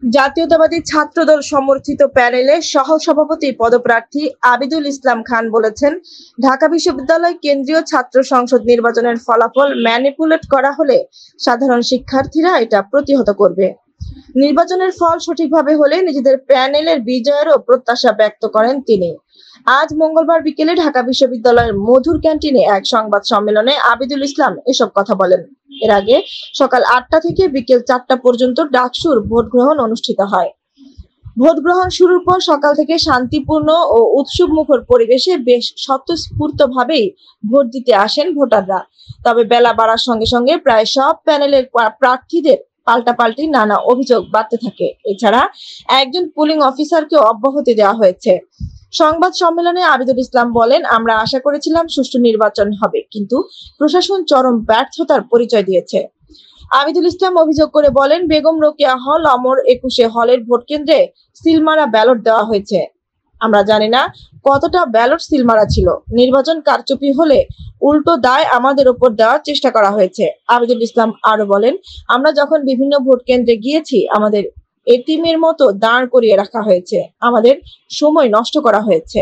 জাতীয়তাবাদী ছাত্রদল সমর্থিত প্যানেলে সহসভাপতি পদপ্রার্থী আবিদুল ইসলাম খান বলেছেন, ঢাকা বিশ্ববিদ্যালয় কেন্দ্রীয় ছাত্র সংসদ নির্বাচনের ফলাফল ম্যানিপুলেট করা হলে সাধারণ শিক্ষার্থীরা এটা প্রতিহত করবে। নির্বাচনের ফল সঠিকভাবে হলে নিজেদের প্যানেলের বিজয়েরও প্রত্যাশা ব্যক্ত করেন তিনি। আজ মঙ্গলবার বিকেলে ঢাকা বিশ্ববিদ্যালয়ের মধুর ক্যান্টিনে এক সংবাদ সম্মেলনে আবিদুল ইসলাম এসব কথা বলেন। এর আগে সকাল ৮টা থেকে বিকেল ৪টা পর্যন্ত ডাকসুর ভোট গ্রহণ অনুষ্ঠিত হয়। ভোট গ্রহণ শুরুর পর সকাল থেকে শান্তিপূর্ণ ও উৎসবমুখর পরিবেশে বেশ স্বতঃস্ফূর্তভাবেই ভোট দিতে আসেন ভোটাররা। তবে বেলা বাড়ার সঙ্গে সঙ্গে প্রায় সব প্যানেলের প্রার্থীদের পাল্টাপাল্টি নানা অভিযোগ বাড়তে থাকে। এছাড়া একজন পুলিং অফিসারকেও অব্যাহতি দেওয়া হয়েছে। সংবাদ সম্মেলনে আবিদুল ইসলাম বলেন, আমরা আশা করেছিলাম সুষ্ঠু নির্বাচন হবে, কিন্তু প্রশাসন চরম ব্যর্থতার পরিচয় দিয়েছে। আবিদুল ইসলাম অভিযোগ করে বলেন, বেগম রোকেয়া হল অমর ২১ হলের ভোট কেন্দ্রে সিলমারা ব্যালট দেওয়া হয়েছে। আমরা জানি না কতটা ব্যালট সিলমারা ছিল। নির্বাচন কারচুপি হলে উল্টো দায় আমাদের উপর দেওয়ার চেষ্টা করা হয়েছে। আবিদুল ইসলাম আরো বলেন, আমরা যখন বিভিন্ন ভোট কেন্দ্রে গিয়েছি আমাদের এতিমের মতো দাঁড় করিয়ে রাখা হয়েছে, আমাদের সময় নষ্ট করা হয়েছে।